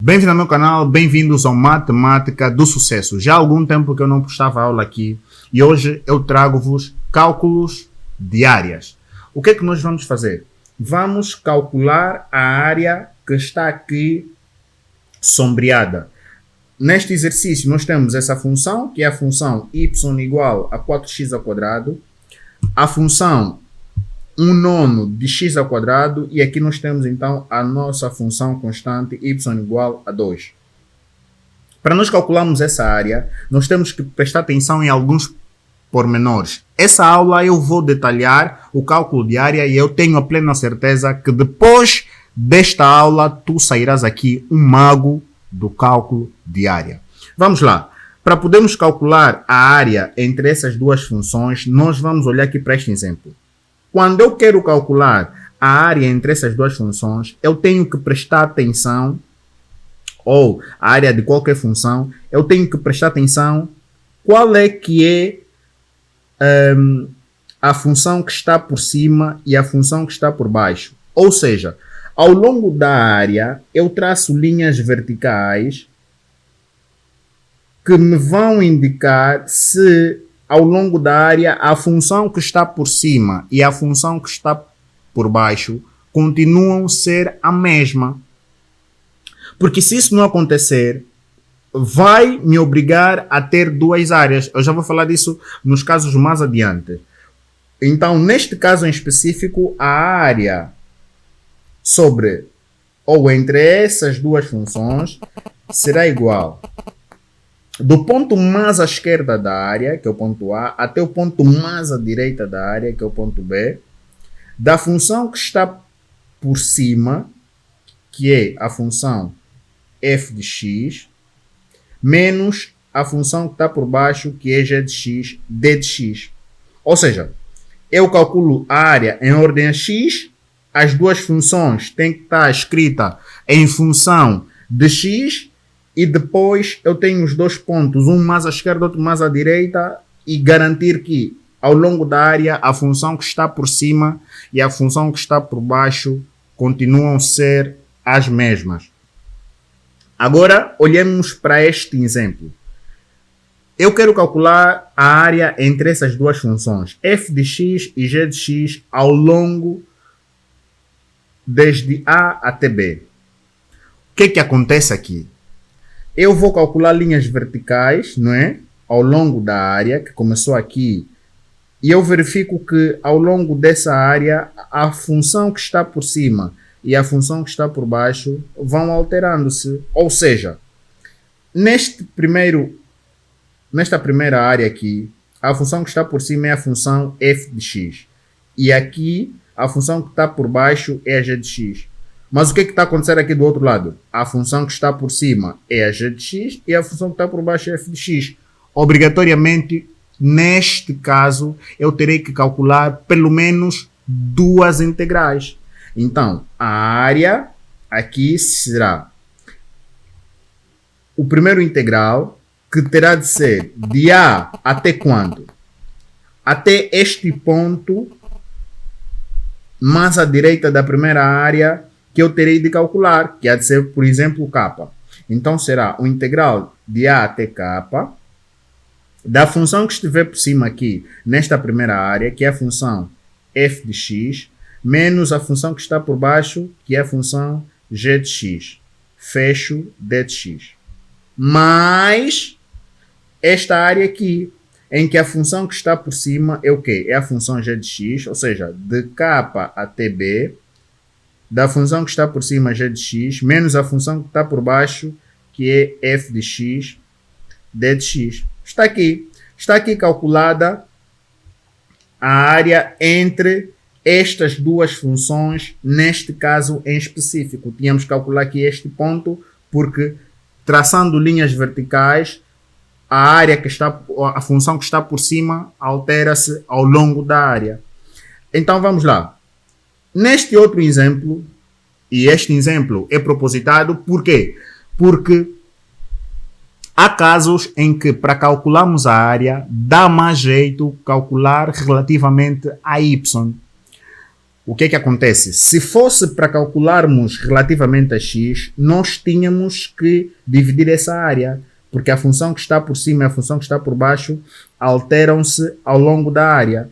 Bem-vindo ao meu canal, bem-vindos ao Matemática do Sucesso. Já há algum tempo que eu não postava aula aqui e hoje eu trago-vos cálculos de áreas. O que é que nós vamos fazer? Vamos calcular a área que está aqui sombreada. Neste exercício nós temos essa função, que é a função y igual a 4x², a função 1/9 de x² e aqui nós temos então a nossa função constante y igual a 2. Para nós calcularmos essa área, nós temos que prestar atenção em alguns pormenores. Essa aula eu vou detalhar o cálculo de área e eu tenho a plena certeza que depois desta aula tu sairás aqui um mago do cálculo de área. Vamos lá. Para podermos calcular a área entre essas duas funções, nós vamos olhar aqui para este exemplo. Quando eu quero calcular a área entre essas duas funções, eu tenho que prestar atenção, ou a área de qualquer função, eu tenho que prestar atenção qual é que é a função que está por cima e a função que está por baixo. Ou seja, ao longo da área, eu traço linhas verticais que me vão indicar se ao longo da área, a função que está por cima e a função que está por baixo continuam a ser a mesma. Porque se isso não acontecer, vai me obrigar a ter duas áreas. Eu já vou falar disso nos casos mais adiante. Então, neste caso em específico, a área sobre ou entre essas duas funções será igual do ponto mais à esquerda da área, que é o ponto A, até o ponto mais à direita da área, que é o ponto B, da função que está por cima, que é a função f de x, menos a função que está por baixo, que é g de x, d de x. Ou seja, eu calculo a área em ordem a x, as duas funções têm que estar escritas em função de x, e depois eu tenho os dois pontos, um mais à esquerda, outro mais à direita, e garantir que ao longo da área a função que está por cima e a função que está por baixo continuam a ser as mesmas. Agora olhemos para este exemplo. Eu quero calcular a área entre essas duas funções, f de x e g de x, ao longo desde A até B. O que é que acontece aqui? Eu vou calcular linhas verticais, não é? Ao longo da área, que começou aqui. E eu verifico que ao longo dessa área, a função que está por cima e a função que está por baixo vão alterando-se. Ou seja, nesta primeira área aqui, a função que está por cima é a função f de x. E aqui, a função que está por baixo é a g de x. Mas o que está acontecendo aqui do outro lado? A função que está por cima é a g de x e a função que está por baixo é f de x. Obrigatoriamente, neste caso, eu terei que calcular pelo menos duas integrais. Então, a área aqui será o primeiro integral, que terá de ser de A até quanto? Até este ponto mais à direita da primeira área, que eu terei de calcular, que há de ser, por exemplo, k. Então, será o integral de A até k da função que estiver por cima aqui, nesta primeira área, que é a função f de x, menos a função que está por baixo, que é a função g de x. Fecho d de x. Mais esta área aqui, em que a função que está por cima é o quê? É a função g de x, ou seja, de k até b, da função que está por cima, g de x, menos a função que está por baixo, que é f de x, d de x. Está aqui calculada a área entre estas duas funções, neste caso em específico. Tínhamos que calcular aqui este ponto, porque traçando linhas verticais, a função que está por cima altera-se ao longo da área. Então vamos lá. Neste outro exemplo, e este exemplo é propositado, por quê? Porque há casos em que para calcularmos a área, dá mais jeito calcular relativamente a y. o que é que acontece? Se fosse para calcularmos relativamente a x, nós tínhamos que dividir essa área, porque a função que está por cima e a função que está por baixo alteram-se ao longo da área.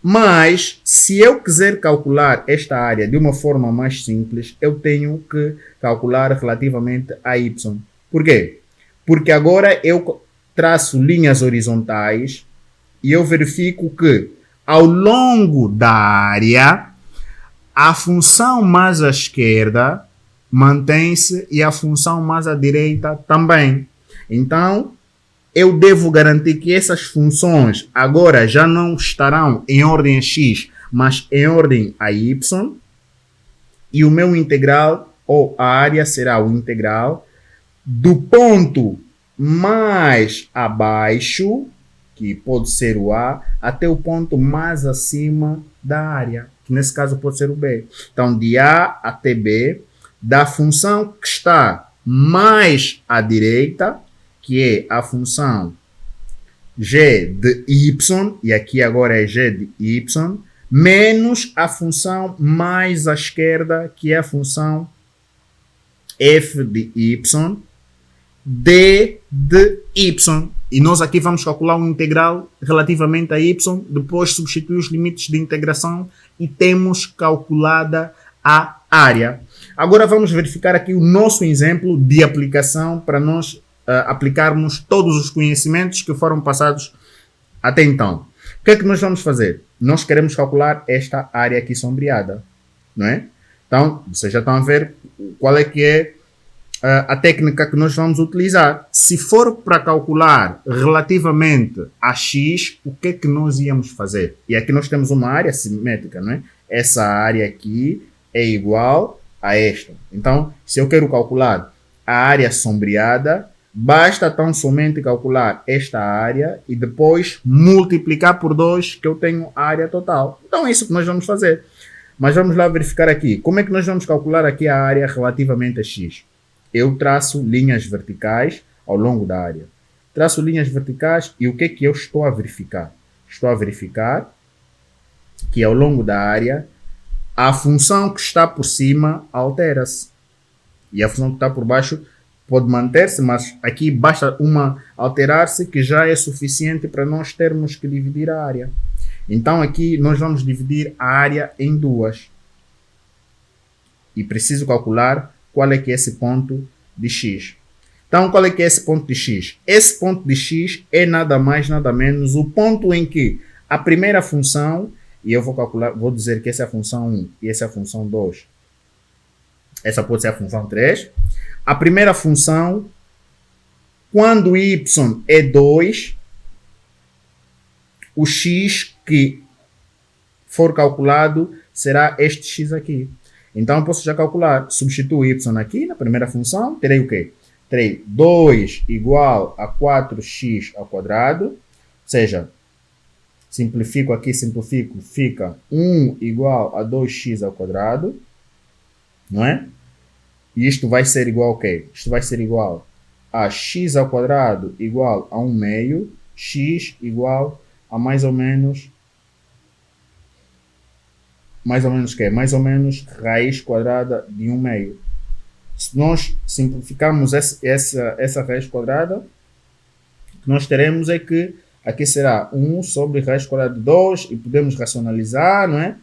Mas, se eu quiser calcular esta área de uma forma mais simples, eu tenho que calcular relativamente a y. Por quê? Porque agora eu traço linhas horizontais e eu verifico que ao longo da área, a função mais à esquerda mantém-se e a função mais à direita também. Então, eu devo garantir que essas funções agora já não estarão em ordem a x, mas em ordem a y. E o meu integral, ou a área, será o integral do ponto mais abaixo, que pode ser o A, até o ponto mais acima da área, que nesse caso pode ser o B. Então, de A até B, da função que está mais à direita, que é a função g de y, e aqui agora é g de y, menos a função mais à esquerda, que é a função f de y, d de y. E nós aqui vamos calcular um integral relativamente a y, depois substituir os limites de integração e temos calculada a área. Agora vamos verificar aqui o nosso exemplo de aplicação para nós aplicarmos todos os conhecimentos que foram passados até então. O que é que nós vamos fazer? Nós queremos calcular esta área aqui sombreada, não é? Então, vocês já estão a ver qual é que é a técnica que nós vamos utilizar. Se for para calcular relativamente a x, o que é que nós íamos fazer? E aqui nós temos uma área simétrica, não é? Essa área aqui é igual a esta. Então, se eu quero calcular a área sombreada, basta tão somente calcular esta área e depois multiplicar por 2, que eu tenho a área total. Então é isso que nós vamos fazer. Mas vamos lá verificar aqui. Como é que nós vamos calcular aqui a área relativamente a x? Eu traço linhas verticais ao longo da área. Traço linhas verticais e o que é que eu estou a verificar? Estou a verificar que ao longo da área a função que está por cima altera-se. E a função que está por baixo pode manter-se, mas aqui basta uma alterar-se que já é suficiente para nós termos que dividir a área. Então aqui nós vamos dividir a área em duas. E preciso calcular qual é que é esse ponto de x. Então qual é que é esse ponto de x? Esse ponto de x é nada mais, nada menos o ponto em que a primeira função, e eu vou calcular, vou dizer que essa é a função 1 e essa é a função 2. Essa pode ser a função 3. A primeira função, quando y é 2, o x que for calculado será este x aqui. Então, eu posso já calcular. Substituo y aqui na primeira função. Terei o quê? Terei 2 igual a 4x ao quadrado. Ou seja, simplifico aqui, simplifico, fica 1 igual a 2x ao quadrado. Não é? E isto vai ser igual a quê? Isto vai ser igual a x ao quadrado igual a 1 meio. X igual a mais ou menos quê? Mais ou menos raiz quadrada de 1 meio. Se nós simplificarmos essa raiz quadrada, o que nós teremos é que aqui será 1 sobre raiz quadrada de 2 e podemos racionalizar, não é?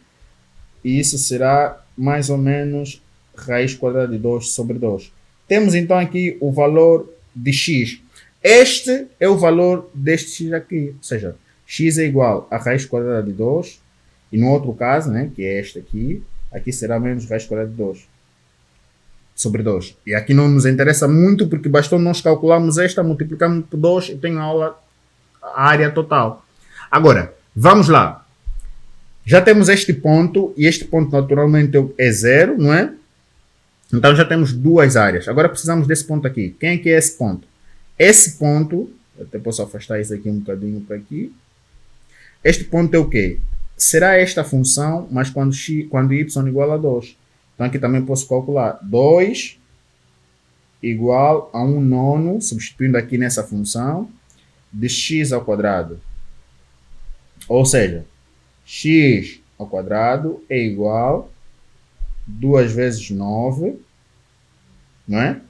E isso será mais ou menos raiz quadrada de 2 sobre 2. Temos então aqui o valor de x. Este é o valor deste x aqui. Ou seja, x é igual a raiz quadrada de 2. E no outro caso, né, que é este aqui, aqui será menos raiz quadrada de 2 sobre 2. E aqui não nos interessa muito porque bastou nós calcularmos esta, multiplicamos por 2 e tenho a área total. Agora, vamos lá. Já temos este ponto e este ponto naturalmente é 0, não é? Então já temos duas áreas. Agora precisamos desse ponto aqui. Quem é que é esse ponto? Esse ponto, eu até posso afastar isso aqui um bocadinho para aqui. Este ponto é o quê? Será esta função, mas quando y igual a 2. Então aqui também posso calcular 2 igual a 1 nono, substituindo aqui nessa função, de x ao quadrado. Ou seja, x ao quadrado é igual a 2 vezes 9, não é?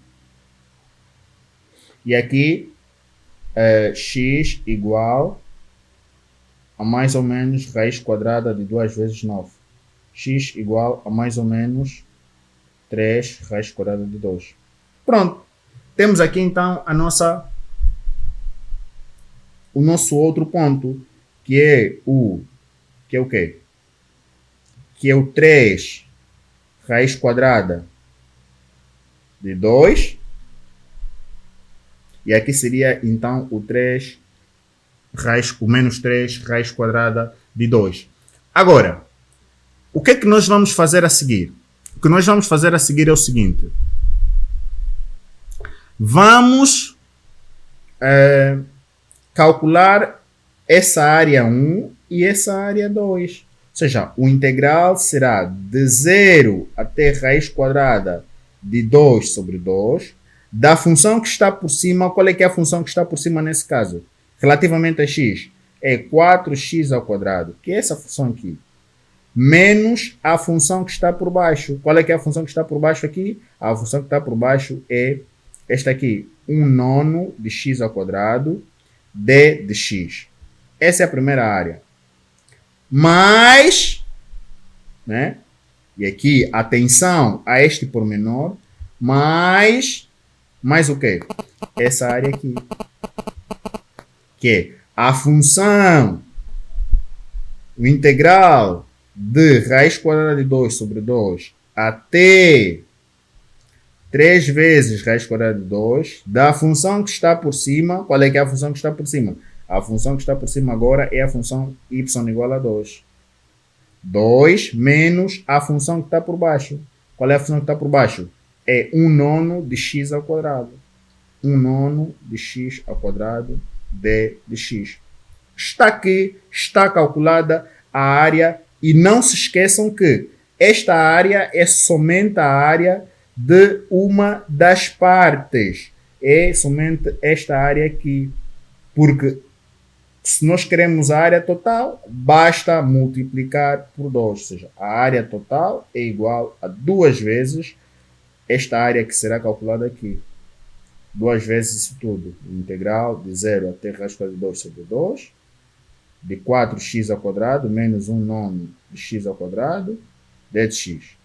E aqui x igual a mais ou menos raiz quadrada de 2 vezes 9. X igual a mais ou menos 3 raiz quadrada de 2. Pronto. Temos aqui então o nosso outro ponto, que é o quê? Que é o 3 raiz quadrada de 2. E aqui seria então o menos 3 raiz quadrada de 2. Agora, o que é que nós vamos fazer a seguir? O que nós vamos fazer a seguir é o seguinte. Vamos calcular essa área 1 e essa área 2. Ou seja, o integral será de 0 até raiz quadrada de 2 sobre 2 da função que está por cima. Qual é que é a função que está por cima nesse caso? Relativamente a x, é 4x ao quadrado, que é essa função aqui, menos a função que está por baixo. Qual é que é a função que está por baixo aqui? A função que está por baixo é esta aqui, 1/9 de x ao quadrado d de x. Essa é a primeira área. Mais, né? E aqui, atenção a este pormenor, mais o quê? Essa área aqui, que é a função, o integral de raiz quadrada de 2 sobre 2 até 3 vezes raiz quadrada de 2 da função que está por cima. Qual é que é a função que está por cima? A função que está por cima agora é a função y igual a 2. 2 menos a função que está por baixo. Qual é a função que está por baixo? É 1/9 de x ao quadrado. 1/9 de x ao quadrado d de x. Está aqui, está calculada a área. E não se esqueçam que esta área é somente a área de uma das partes. É somente esta área aqui. Porque se nós queremos a área total, basta multiplicar por 2. Ou seja, a área total é igual a 2 vezes esta área que será calculada aqui. 2 vezes isso tudo. Integral de 0 até raiz quadrada de 2 sobre 2. De 4x ao quadrado menos 1/9 de x ao quadrado d de x.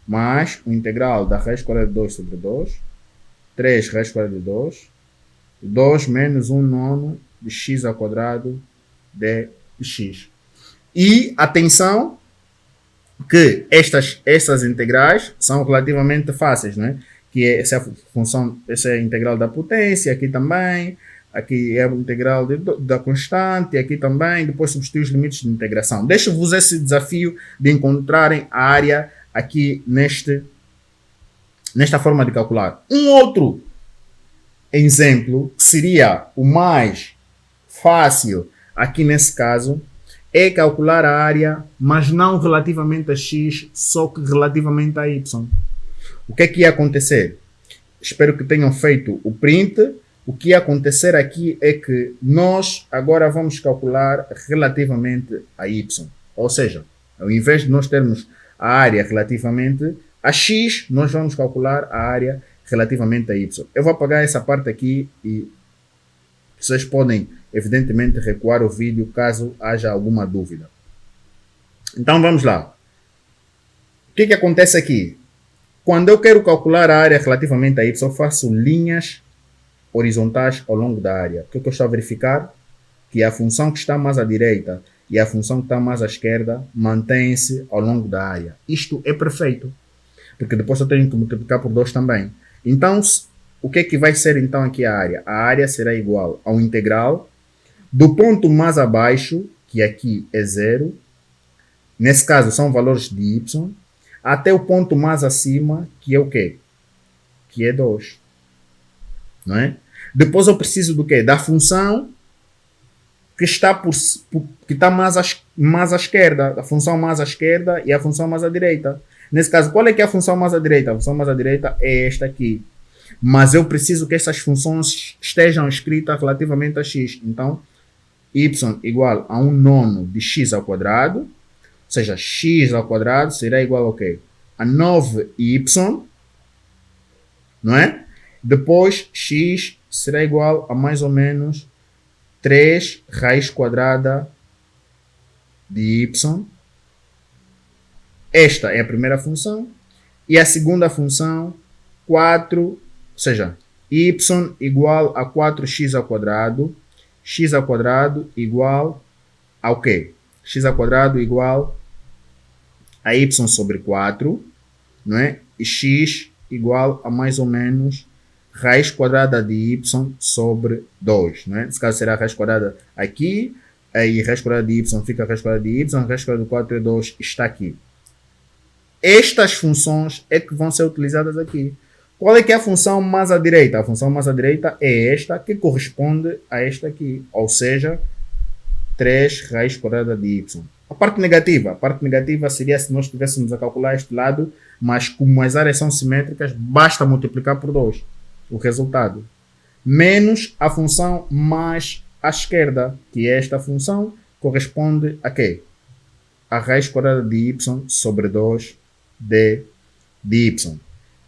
Mais o integral da raiz quadrada de 2 sobre 2. 3 raiz quadrada de 2. 2 menos 1/9 de x ao quadrado d de x. E atenção que estas integrais são relativamente fáceis, né? Que essa é a função, essa é a integral da potência, aqui também, aqui é a integral da constante, aqui também, depois substituir os limites de integração. Deixo-vos esse desafio de encontrarem a área aqui nesta forma de calcular. Um outro exemplo, que seria o mais fácil aqui nesse caso, é calcular a área, mas não relativamente a x, só que relativamente a y. O que é que ia acontecer? Espero que tenham feito o print. O que ia acontecer aqui é que nós agora vamos calcular relativamente a y. Ou seja, ao invés de nós termos a área relativamente a x, nós vamos calcular a área relativamente a y. Eu vou apagar essa parte aqui e vocês podem, evidentemente, recuar o vídeo caso haja alguma dúvida. Então vamos lá. O que acontece aqui? Quando eu quero calcular a área relativamente a y, eu faço linhas horizontais ao longo da área. O que eu estou a verificar? Que a função que está mais à direita e a função que está mais à esquerda mantém-se ao longo da área. Isto é perfeito, porque depois eu tenho que multiplicar por 2 também. Então, o que é que vai ser então aqui a área? A área será igual ao integral do ponto mais abaixo, que aqui é 0, nesse caso são valores de y, até o ponto mais acima, que é o quê? Que é 2. Não é? Depois eu preciso do quê? Da função que está mais à esquerda. A função mais à esquerda e a função mais à direita. Nesse caso, qual é que é a função mais à direita? A função mais à direita é esta aqui. Mas eu preciso que essas funções estejam escritas relativamente a x. Então, y igual a 1/9 de x ao quadrado. seja, x ao quadrado será igual ao quê? A 9y, não é? Depois, x será igual a mais ou menos 3 raiz quadrada de y. Esta é a primeira função. E a segunda função, 4, ou seja, y igual a 4x ao quadrado. X ao quadrado igual ao quê? X ao quadrado igual a y sobre 4, não é? E x igual a mais ou menos raiz quadrada de y sobre 2, não é? Nesse caso será a raiz quadrada aqui, aí raiz quadrada de y fica a raiz quadrada de y, raiz quadrada de 4 é 2, está aqui. Estas funções é que vão ser utilizadas aqui. Qual é que é a função mais à direita? A função mais à direita é esta, que corresponde a esta aqui, ou seja, 3 raiz quadrada de y. A parte negativa seria se nós estivéssemos a calcular este lado, mas como as áreas são simétricas, basta multiplicar por 2 o resultado. Menos a função mais à esquerda, que é esta função, corresponde a quê? A raiz quadrada de y sobre 2 de y.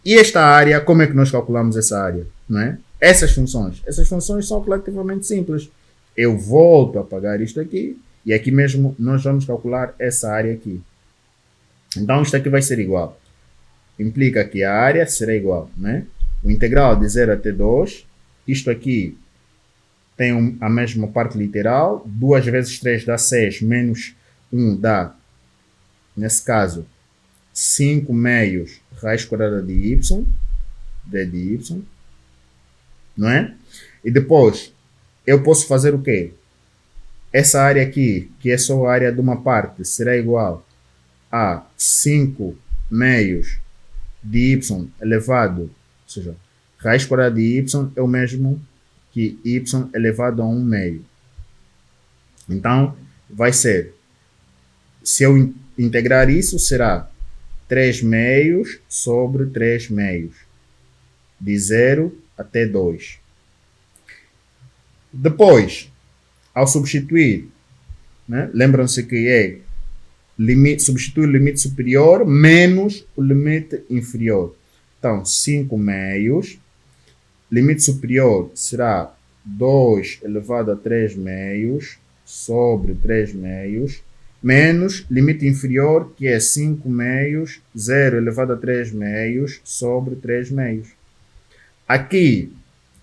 E esta área, como é que nós calculamos essa área? Não é? Essas funções são relativamente simples. Eu volto a apagar isto aqui, e aqui mesmo nós vamos calcular essa área aqui. Então isto aqui vai ser igual. Implica que a área será igual, né? O integral de 0 até 2, isto aqui tem a mesma parte literal, 2 vezes 3 dá 6, menos 1 dá, nesse caso, 5 meios raiz quadrada de y, d de y, não é? E depois, eu posso fazer o quê? Essa área aqui, que é só a área de uma parte, será igual a 5 meios de y elevado, ou seja, raiz quadrada de y é o mesmo que y elevado a 1 meio. Então, vai ser, se eu integrar isso, será 3 meios sobre 3 meios, de 0 até 2. Depois, ao substituir, né, lembram-se que é substitui o limite superior menos o limite inferior. Então, 5 meios, limite superior será 2 elevado a 3 meios sobre 3 meios, menos limite inferior, que é 5 meios, 0 elevado a 3 meios sobre 3 meios. Aqui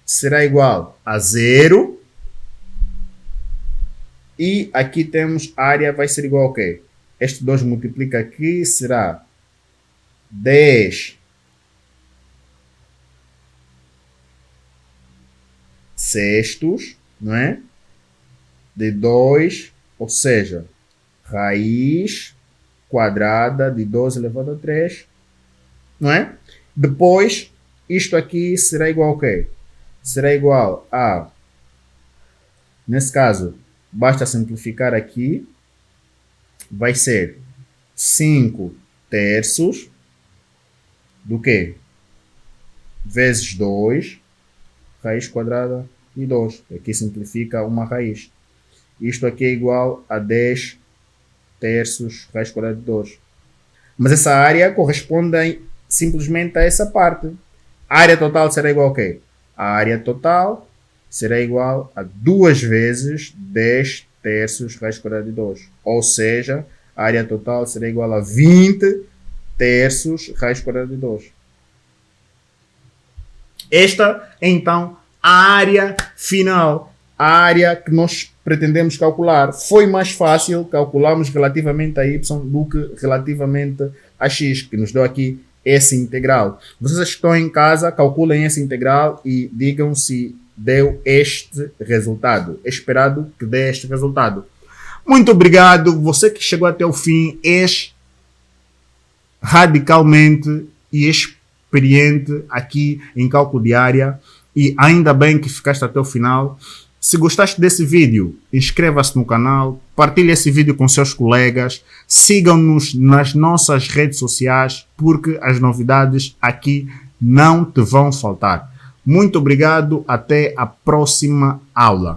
será igual a 0. E aqui temos a área, vai ser igual a quê? Este 2 multiplica aqui, será 10 sextos, não é? De 2, ou seja, raiz quadrada de 2 elevado a 3, não é? Depois, isto aqui será igual a quê? Será igual a, nesse caso, basta simplificar aqui, vai ser 5 terços do quê? Vezes 2, raiz quadrada de 2. Aqui simplifica uma raiz. Isto aqui é igual a 10 terços raiz quadrada de 2. Mas essa área corresponde simplesmente a essa parte. A área total será igual a quê? A área total será igual a 2 vezes 10 terços raiz quadrada de 2. Ou seja, a área total será igual a 20 terços raiz quadrada de 2. Esta é então a área final, a área que nós pretendemos calcular. Foi mais fácil calcularmos relativamente a y do que relativamente a x, que nos deu aqui esse integral. Vocês que estão em casa, calculem esse integral e digam se deu este resultado. É esperado que dê este resultado. Muito obrigado. Você que chegou até o fim, és radicalmente e experiente aqui em cálculo de área. E ainda bem que ficaste até o final. Se gostaste desse vídeo, inscreva-se no canal, partilhe esse vídeo com seus colegas, sigam-nos nas nossas redes sociais, porque as novidades aqui não te vão faltar. Muito obrigado, até a próxima aula.